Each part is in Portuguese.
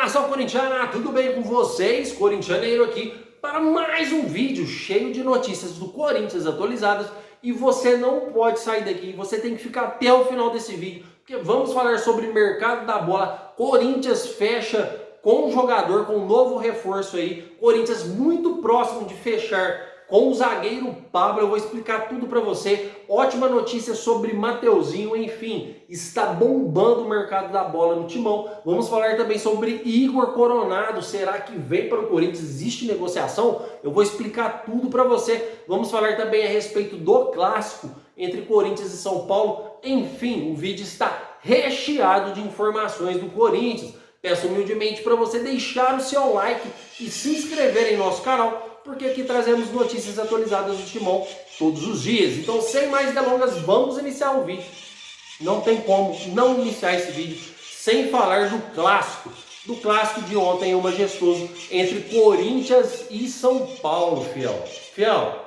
Nação Corintiana, tudo bem com vocês? Corintianeiro aqui para mais um vídeo cheio de notícias do Corinthians atualizadas e você não pode sair daqui, você tem que ficar até o final desse vídeo, porque vamos falar sobre mercado da bola. Corinthians fecha com um jogador, com um novo reforço aí, Corinthians muito próximo de fechar com o zagueiro Pablo. Eu vou explicar tudo para você. Ótima notícia sobre Mateuzinho, enfim, está bombando o mercado da bola no Timão. Vamos falar também sobre Igor Coronado. Será que vem para o Corinthians? Existe negociação? Eu vou explicar tudo para você. Vamos falar também a respeito do clássico entre Corinthians e São Paulo. Enfim, o vídeo está recheado de informações do Corinthians. Peço humildemente para você deixar o seu like e se inscrever em nosso canal, porque aqui trazemos notícias atualizadas do Timão todos os dias. Então, sem mais delongas, vamos iniciar o vídeo. Não tem como não iniciar esse vídeo sem falar do clássico de ontem, o majestoso, entre Corinthians e São Paulo, fiel.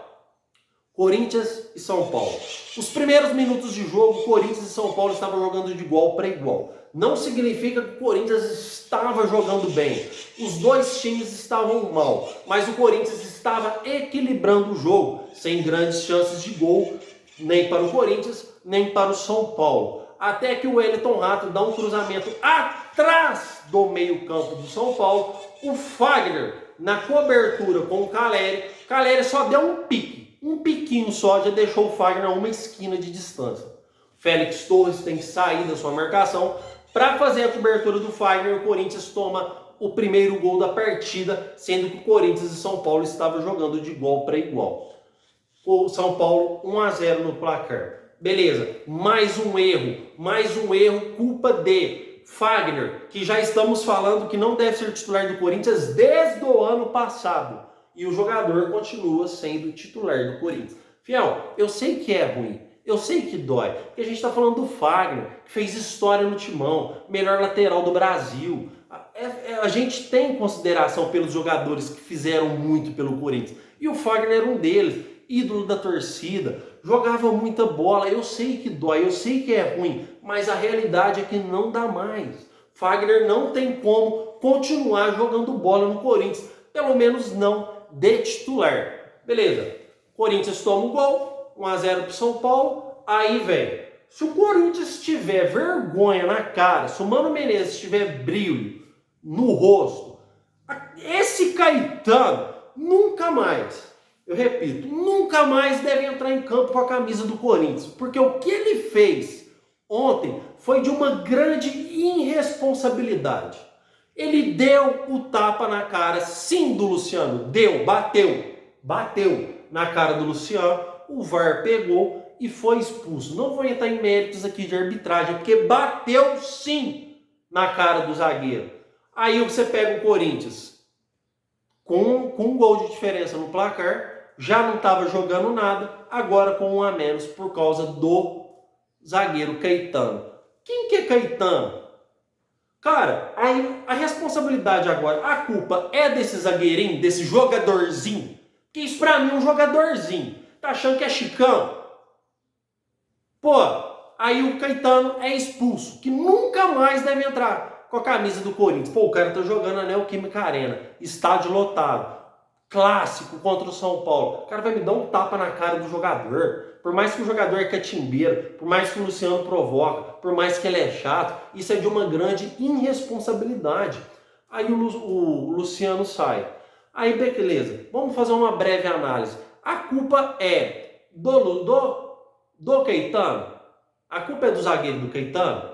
Corinthians e São Paulo. Os primeiros minutos de jogo, Corinthians e São Paulo estavam jogando de igual para igual. Não significa que o Corinthians estava jogando bem. Os dois times estavam mal, mas o Corinthians estava equilibrando o jogo, sem grandes chances de gol, nem para o Corinthians, nem para o São Paulo. Até que o Wellington Rato dá um cruzamento atrás do meio-campo do São Paulo. O Fagner, na cobertura com o Caleri só deu um piquinho só, já deixou o Fagner a uma esquina de distância. Félix Torres tem que sair da sua marcação. Para fazer a cobertura do Fagner, o Corinthians toma o primeiro gol da partida, sendo que o Corinthians e São Paulo estavam jogando de igual para igual. O São Paulo 1-0 no placar. Beleza, mais um erro, culpa de Fagner, que já estamos falando que não deve ser titular do Corinthians desde o ano passado. E o jogador continua sendo titular do Corinthians. Fiel, eu sei que é ruim. Eu sei que dói, porque a gente está falando do Fagner, que fez história no Timão, melhor lateral do Brasil. A gente tem consideração pelos jogadores que fizeram muito pelo Corinthians. E o Fagner era um deles, ídolo da torcida, jogava muita bola. Eu sei que dói, eu sei que é ruim, mas a realidade é que não dá mais. Fagner não tem como continuar jogando bola no Corinthians, pelo menos não de titular. Beleza, Corinthians toma o gol. 1-0 para o São Paulo, aí vem. Se o Corinthians tiver vergonha na cara, se o Mano Menezes tiver brilho no rosto, esse Caetano nunca mais, eu repito, nunca mais deve entrar em campo com a camisa do Corinthians, porque o que ele fez ontem foi de uma grande irresponsabilidade. Ele deu o tapa na cara, sim, do Luciano, bateu na cara do Luciano. O VAR pegou e foi expulso. Não vou entrar em méritos aqui de arbitragem, porque bateu sim na cara do zagueiro. Aí você pega o Corinthians com um gol de diferença no placar, já não estava jogando nada, agora com um a menos por causa do zagueiro Caetano. Quem que é Caetano? Cara, aí a responsabilidade agora, a culpa é desse zagueirinho, desse jogadorzinho, que isso pra mim é um jogadorzinho. Tá achando que é Chicão? Pô, aí o Caetano é expulso, que nunca mais deve entrar com a camisa do Corinthians. Pô, o cara tá jogando na Neoquímica Arena, estádio lotado, clássico contra o São Paulo. O cara vai me dar um tapa na cara do jogador. Por mais que o jogador é catimbeiro, por mais que o Luciano provoca, por mais que ele é chato, isso é de uma grande irresponsabilidade. Aí o Luciano sai. Aí, beleza, vamos fazer uma breve análise. A culpa é do Caetano? A culpa é do zagueiro do Caetano?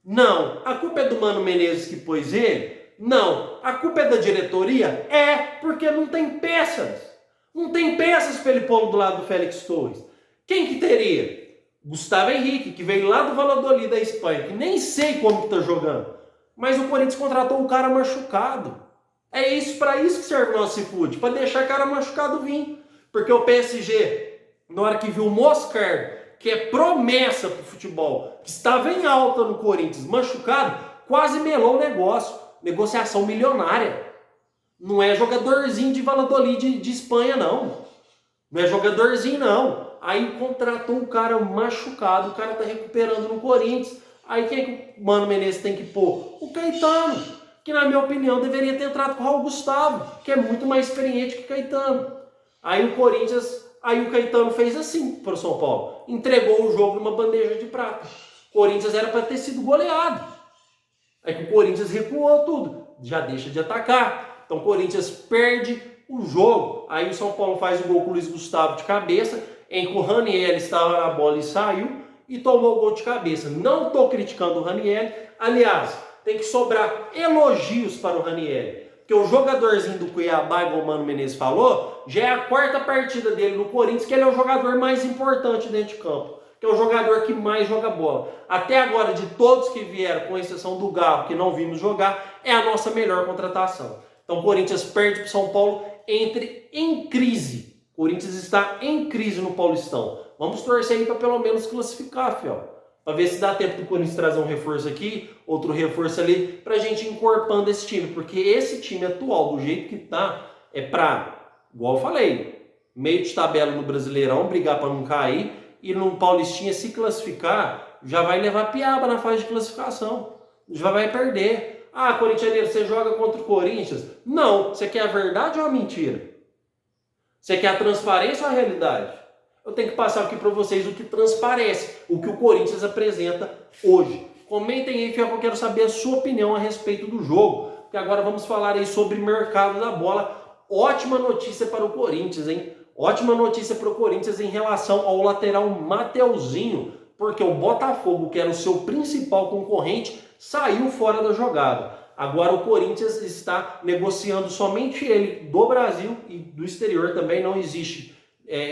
Não. A culpa é do Mano Menezes que pôs ele? Não. A culpa é da diretoria? É, porque não tem peças. Não tem peças para ele pôr do lado do Félix Torres. Quem que teria? Gustavo Henrique, que veio lá do Valladolid da Espanha, que nem sei como que tá jogando. Mas o Corinthians contratou um cara machucado. É isso, para isso que serve o nosso iFood, para deixar o cara machucado vir. Porque o PSG, na hora que viu o Moscardo, que é promessa para o futebol, que estava em alta no Corinthians, machucado, quase melou o negócio. Negociação milionária. Não é jogadorzinho de Valladolid de Espanha, não. Não é jogadorzinho, não. Aí contratou um cara machucado, o cara tá recuperando no Corinthians. Aí quem é que o Mano Menezes tem que pôr? O Caetano. que na minha opinião deveria ter entrado com o Raul Gustavo, que é muito mais experiente que Caetano. Aí o Caetano fez assim para o São Paulo, entregou o jogo numa bandeja de prata. O Corinthians era para ter sido goleado. Aí que o Corinthians recuou tudo, já deixa de atacar. Então o Corinthians perde o jogo. Aí o São Paulo faz o gol com o Luiz Gustavo de cabeça, em que o Ranieri estava na bola e saiu e tomou o gol de cabeça. Não estou criticando o Ranieri, aliás, tem que sobrar elogios para o Ranieri. Porque o jogadorzinho do Cuiabá, igual o Mano Menezes falou, já é a quarta partida dele no Corinthians, que ele é o jogador mais importante dentro de campo, que é o jogador que mais joga bola. Até agora, de todos que vieram, com exceção do Galo, que não vimos jogar, é a nossa melhor contratação. Então o Corinthians perde para o São Paulo, entre em crise. O Corinthians está em crise no Paulistão. Vamos torcer aí para pelo menos classificar, fiel. Para ver se dá tempo do Corinthians trazer um reforço aqui, outro reforço ali, para a gente ir encorpando esse time. Porque esse time atual, do jeito que tá, é para, igual eu falei, meio de tabela no Brasileirão, brigar para não cair, e no Paulistinha se classificar, já vai levar piaba na fase de classificação. Já vai perder. Ah, corintianeiro, você joga contra o Corinthians? Não. Você quer a verdade ou a mentira? Você quer a transparência ou a realidade? Eu tenho que passar aqui para vocês o que transparece, o que o Corinthians apresenta hoje. Comentem aí, fiel, que eu quero saber a sua opinião a respeito do jogo. Porque agora vamos falar aí sobre mercado da bola. Ótima notícia para o Corinthians, hein? Ótima notícia para o Corinthians em relação ao lateral Mateuzinho, porque o Botafogo, que era o seu principal concorrente, saiu fora da jogada. Agora o Corinthians está negociando somente ele do Brasil e do exterior também, não existe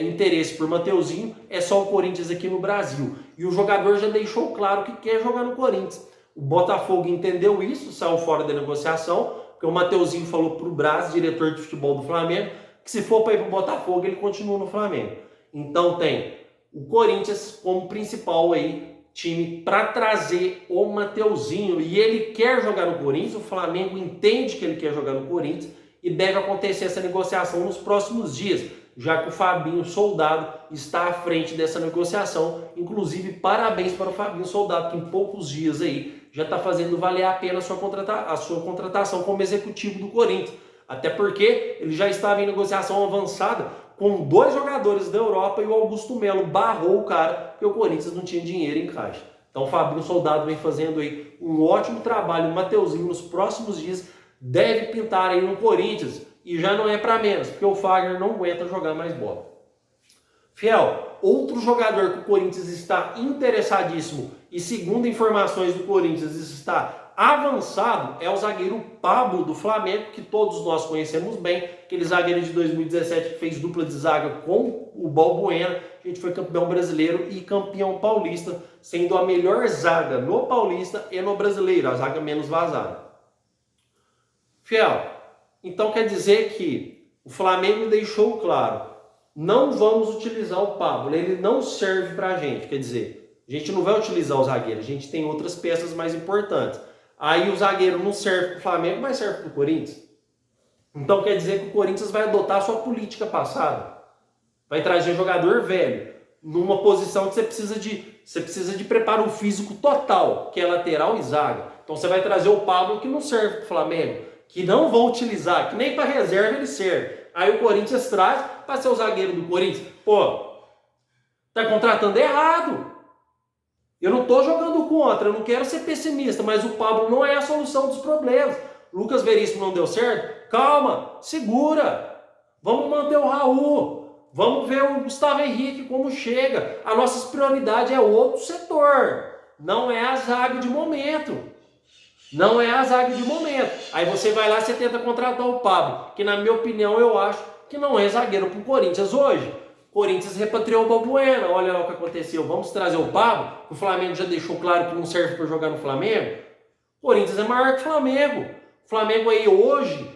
interesse por Mateuzinho, é só o Corinthians aqui no Brasil. E o jogador já deixou claro que quer jogar no Corinthians. O Botafogo entendeu isso, saiu fora da negociação, porque o Mateuzinho falou para o Braz, diretor de futebol do Flamengo, que se for para ir para o Botafogo, ele continua no Flamengo. Então tem o Corinthians como principal aí, time para trazer o Mateuzinho, e ele quer jogar no Corinthians, o Flamengo entende que ele quer jogar no Corinthians, e deve acontecer essa negociação nos próximos dias, já que o Fabinho Soldado está à frente dessa negociação. Inclusive, parabéns para o Fabinho Soldado, que em poucos dias aí já está fazendo valer a pena a sua contratação como executivo do Corinthians. Até porque ele já estava em negociação avançada com 2 jogadores da Europa e o Augusto Melo barrou o cara porque o Corinthians não tinha dinheiro em caixa. Então o Fabinho Soldado vem fazendo aí um ótimo trabalho. O Mateuzinho nos próximos dias deve pintar aí no Corinthians. E já não é para menos, porque o Fagner não aguenta jogar mais bola. Fiel, outro jogador que o Corinthians está interessadíssimo e segundo informações do Corinthians está avançado é o zagueiro Pablo do Flamengo, que todos nós conhecemos bem, aquele zagueiro de 2017 que fez dupla de zaga com o Balbuena. A gente foi campeão brasileiro e campeão paulista, sendo a melhor zaga no Paulista e no Brasileiro, a zaga menos vazada. Fiel, então quer dizer que o Flamengo deixou claro, não vamos utilizar o Pablo, ele não serve para a gente, quer dizer, a gente não vai utilizar o zagueiro, a gente tem outras peças mais importantes. Aí o zagueiro não serve para o Flamengo, mas serve para o Corinthians. Então quer dizer que o Corinthians vai adotar a sua política passada, vai trazer jogador velho, numa posição que você precisa de preparo físico total, que é lateral e zaga. Então você vai trazer o Pablo que não serve para o Flamengo, que não vão utilizar, que nem para reserva ele serve. Aí o Corinthians traz para ser o zagueiro do Corinthians. Pô, tá contratando errado. Eu não tô jogando contra, eu não quero ser pessimista, mas o Pablo não é a solução dos problemas. Lucas Veríssimo não deu certo? Calma, segura. Vamos manter o Raul. Vamos ver o Gustavo Henrique como chega. A nossa prioridade é outro setor. Não é a zaga de momento. Não é a zaga de momento. Aí você vai lá e você tenta contratar o Pablo, que na minha opinião eu acho que não é zagueiro para o Corinthians hoje. O Corinthians repatriou o Balbuena, olha lá o que aconteceu. Vamos trazer o Pablo, que o Flamengo já deixou claro que não serve para jogar no Flamengo. O Corinthians é maior que o Flamengo. O Flamengo aí hoje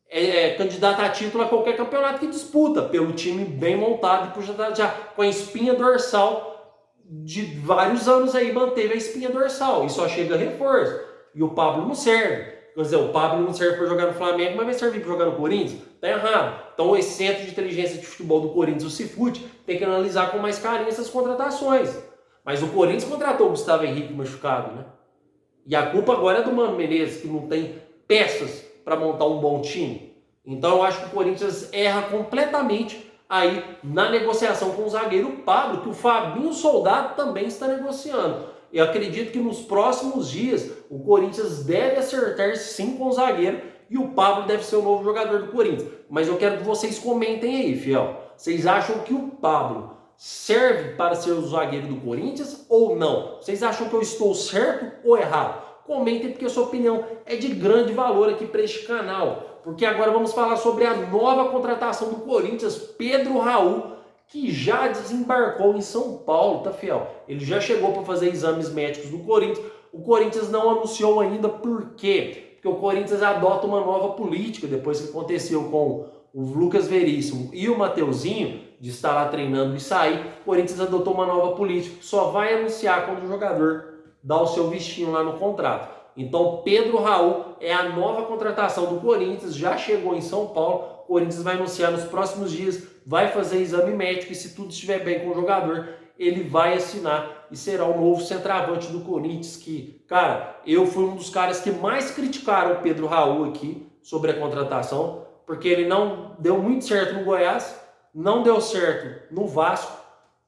é candidato a título a qualquer campeonato que disputa, pelo time bem montado e por já com a espinha dorsal de vários anos aí, manteve a espinha dorsal e só chega reforço. E o Pablo não serve. Quer dizer, o Pablo não serve para jogar no Flamengo, mas vai servir para jogar no Corinthians? Tá errado. Então esse centro de inteligência de futebol do Corinthians, o Cifute, tem que analisar com mais carinho essas contratações. Mas o Corinthians contratou o Gustavo Henrique machucado, né? E a culpa agora é do Mano Menezes, que não tem peças para montar um bom time. Então eu acho que o Corinthians erra completamente aí na negociação com o zagueiro Pablo, que o Fabinho Soldado também está negociando. Eu acredito que nos próximos dias o Corinthians deve acertar sim com o zagueiro e o Pablo deve ser o novo jogador do Corinthians. Mas eu quero que vocês comentem aí, fiel. Vocês acham que o Pablo serve para ser o zagueiro do Corinthians ou não? Vocês acham que eu estou certo ou errado? Comentem, porque a sua opinião é de grande valor aqui para este canal. Porque agora vamos falar sobre a nova contratação do Corinthians, Pedro Raul, que já desembarcou em São Paulo, tá, fiel? Ele já chegou para fazer exames médicos do Corinthians. O Corinthians não anunciou ainda por quê? Porque o Corinthians adota uma nova política depois que aconteceu com o Lucas Veríssimo e o Mateuzinho, de estar lá treinando e sair. O Corinthians adotou uma nova política que só vai anunciar quando o jogador dá o seu vistinho lá no contrato. Então, Pedro Raul é a nova contratação do Corinthians, já chegou em São Paulo. O Corinthians vai anunciar nos próximos dias, vai fazer exame médico e se tudo estiver bem com o jogador, ele vai assinar e será o novo centroavante do Corinthians, que, cara, eu fui um dos caras que mais criticaram o Pedro Raul aqui sobre a contratação, porque ele não deu muito certo no Goiás, não deu certo no Vasco,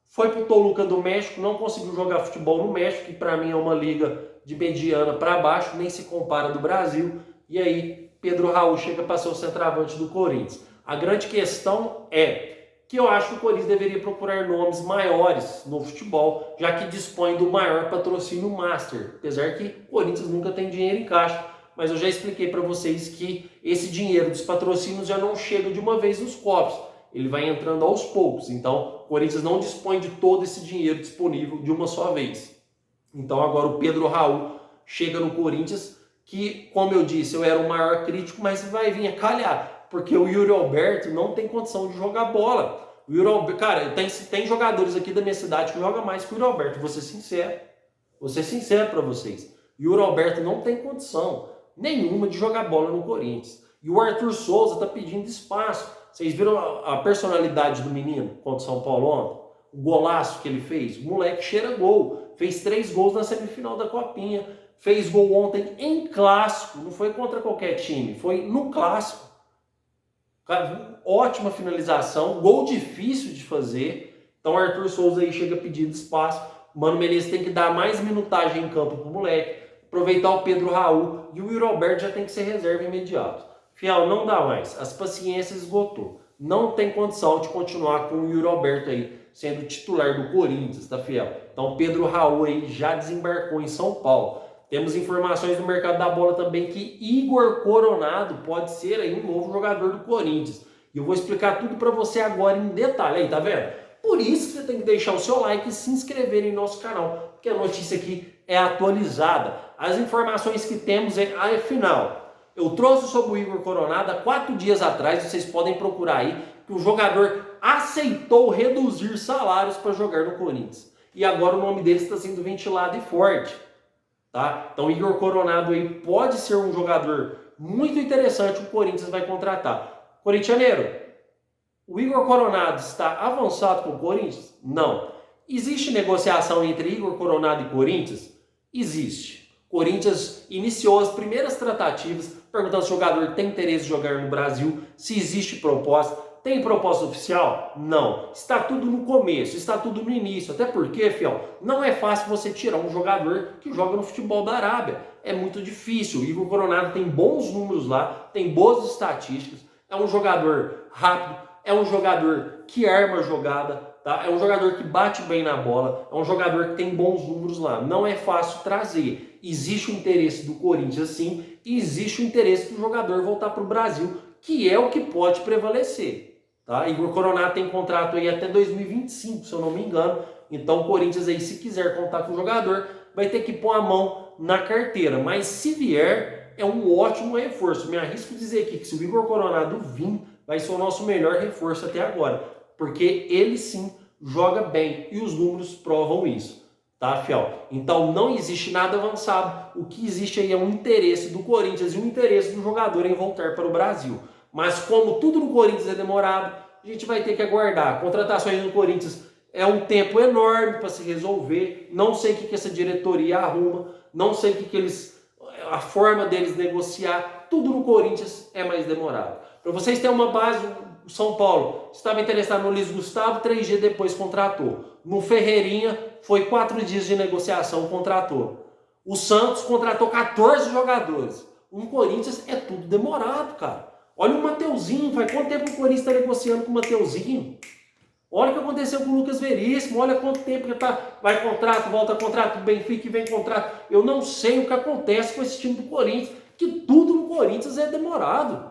foi pro Toluca do México, não conseguiu jogar futebol no México, que para mim é uma liga de mediana para baixo, nem se compara do Brasil, e aí Pedro Raul chega para ser o centroavante do Corinthians. A grande questão é que eu acho que o Corinthians deveria procurar nomes maiores no futebol, já que dispõe do maior patrocínio master, apesar que o Corinthians nunca tem dinheiro em caixa, mas eu já expliquei para vocês que esse dinheiro dos patrocínios já não chega de uma vez nos cofres, ele vai entrando aos poucos, então o Corinthians não dispõe de todo esse dinheiro disponível de uma só vez. Então agora o Pedro Raul chega no Corinthians, que, como eu disse, eu era o maior crítico, mas vai vir a calhar, porque o Yuri Alberto não tem condição de jogar bola. O Yuri Alberto, cara, tem jogadores aqui da minha cidade que jogam mais que o Yuri Alberto, vou ser sincero para vocês. O Yuri Alberto não tem condição nenhuma de jogar bola no Corinthians. E o Arthur Souza tá pedindo espaço. Vocês viram a personalidade do menino contra o São Paulo ontem? O golaço que ele fez? O moleque cheira gol. Fez 3 gols na semifinal da Copinha. Fez gol ontem em clássico. Não foi contra qualquer time. Foi no clássico. Cara, ótima finalização. Gol difícil de fazer. Então o Arthur Souza aí chega pedindo espaço. O Mano Menezes tem que dar mais minutagem em campo pro moleque. Aproveitar o Pedro Raul. E o Yuri Alberto já tem que ser reserva imediato. Fiel, não dá mais. As paciências esgotou. Não tem condição de continuar com o Yuri Alberto aí sendo titular do Corinthians, tá, fiel? Então Pedro Raul aí já desembarcou em São Paulo. Temos informações do mercado da bola também que Igor Coronado pode ser aí um novo jogador do Corinthians. E eu vou explicar tudo para você agora em detalhe aí, tá vendo? Por isso que você tem que deixar o seu like e se inscrever em nosso canal, porque a notícia aqui é atualizada. As informações que temos é afinal. Eu trouxe sobre o Igor Coronado há 4 dias atrás, vocês podem procurar aí, que o jogador aceitou reduzir salários para jogar no Corinthians. E agora o nome dele está sendo ventilado e forte. Tá? Então Igor Coronado aí pode ser um jogador muito interessante que o Corinthians vai contratar. Corintianeiro, o Igor Coronado está avançado com o Corinthians? Não. Existe negociação entre Igor Coronado e Corinthians? Existe. Corinthians iniciou as primeiras tratativas, perguntando se o jogador tem interesse de jogar no Brasil, se existe proposta. Tem proposta oficial? Não. Está tudo no começo, está tudo no início. Até porque, fiel, não é fácil você tirar um jogador que joga no futebol da Arábia. É muito difícil. O Igor Coronado tem bons números lá, tem boas estatísticas, é um jogador rápido, é um jogador que arma a jogada, tá? É um jogador que bate bem na bola, é um jogador que tem bons números lá. Não é fácil trazer. Existe o interesse do Corinthians sim, e existe o interesse do jogador voltar para o Brasil, que é o que pode prevalecer. Tá? Igor Coronado tem contrato aí até 2025, se eu não me engano. Então o Corinthians aí, se quiser contar com o jogador, vai ter que pôr a mão na carteira. Mas se vier, é um ótimo reforço. Me arrisco dizer aqui que se o Igor Coronado vir, vai ser o nosso melhor reforço até agora. Porque ele sim joga bem e os números provam isso. Tá, fiel? Então não existe nada avançado. O que existe aí é um interesse do Corinthians e um interesse do jogador em voltar para o Brasil. Mas como tudo no Corinthians é demorado, a gente vai ter que aguardar. Contratações no Corinthians é um tempo enorme para se resolver. Não sei o que essa diretoria arruma. Não sei o que eles a forma deles negociar, tudo no Corinthians é mais demorado. Para vocês terem uma base, o São Paulo estava interessado no Luiz Gustavo, 3 dias depois contratou. No Ferreirinha, foi 4 dias de negociação, contratou. O Santos contratou 14 jogadores. No Corinthians é tudo demorado, cara. Olha o Mateuzinho, faz quanto tempo o Corinthians está negociando com o Mateuzinho? Olha o que aconteceu com o Lucas Veríssimo, olha quanto tempo que vai contrato, volta contrato, Benfica e vem contrato. Eu não sei o que acontece com esse time do Corinthians, que tudo no Corinthians é demorado.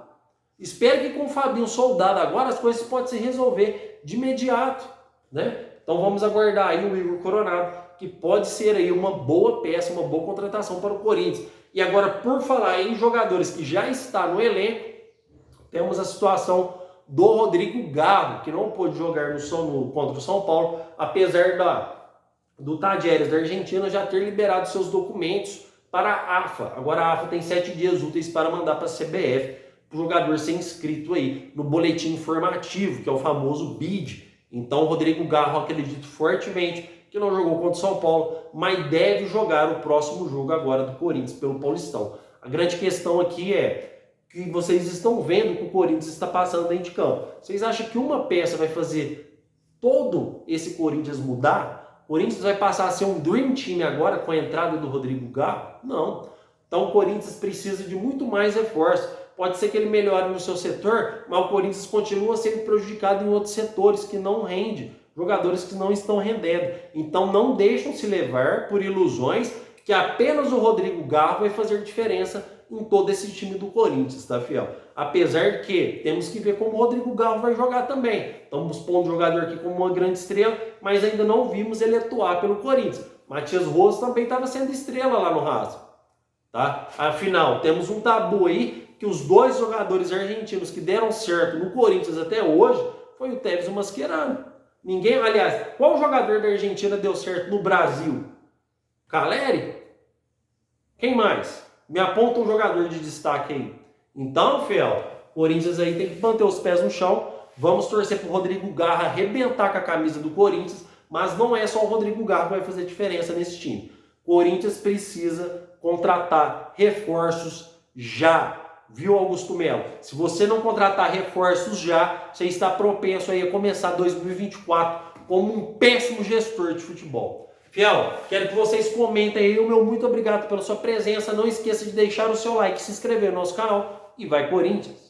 Espero que com o Fabinho Soldado agora as coisas podem se resolver de imediato, né? Então vamos aguardar aí o Igor Coronado, que pode ser aí uma boa peça, uma boa contratação para o Corinthians. E agora, por falar em jogadores que já estão no elenco, temos a situação do Rodrigo Garro, que não pôde jogar contra o São Paulo, apesar do Tadieres da Argentina já ter liberado seus documentos para a AFA. Agora a AFA tem 7 dias úteis para mandar para a CBF, para o jogador ser inscrito aí no boletim informativo, que é o famoso BID. Então o Rodrigo Garro, acredito fortemente que não jogou contra o São Paulo, mas deve jogar o próximo jogo agora do Corinthians pelo Paulistão. A grande questão aqui é que vocês estão vendo que o Corinthians está passando dentro de campo. Vocês acham que uma peça vai fazer todo esse Corinthians mudar? O Corinthians vai passar a ser um Dream Team agora com a entrada do Rodrigo Garro? Não. Então o Corinthians precisa de muito mais reforço. Pode ser que ele melhore no seu setor, mas o Corinthians continua sendo prejudicado em outros setores que não rende, jogadores que não estão rendendo. Então não deixam se levar por ilusões que apenas o Rodrigo Garro vai fazer diferença em todo esse time do Corinthians, tá, fiel? Apesar que temos que ver como o Rodrigo Garro vai jogar também. Estamos pondo o jogador aqui como uma grande estrela, mas ainda não vimos ele atuar pelo Corinthians. Matias Rojas também estava sendo estrela lá no Racing, tá? Afinal, temos um tabu aí que os 2 jogadores argentinos que deram certo no Corinthians até hoje foi o Tevez e o Mascherano. Ninguém, aliás, qual jogador da Argentina deu certo no Brasil? Caleri? Quem mais? Me aponta um jogador de destaque aí. Então, fiel, Corinthians aí tem que manter os pés no chão. Vamos torcer para o Rodrigo Garro arrebentar com a camisa do Corinthians, mas não é só o Rodrigo Garro que vai fazer diferença nesse time. Corinthians precisa contratar reforços já. Viu, Augusto Melo? Se você não contratar reforços já, você está propenso aí a começar 2024 como um péssimo gestor de futebol. Fiel, quero que vocês comentem aí. O meu muito obrigado pela sua presença. Não esqueça de deixar o seu like, se inscrever no nosso canal e vai Corinthians!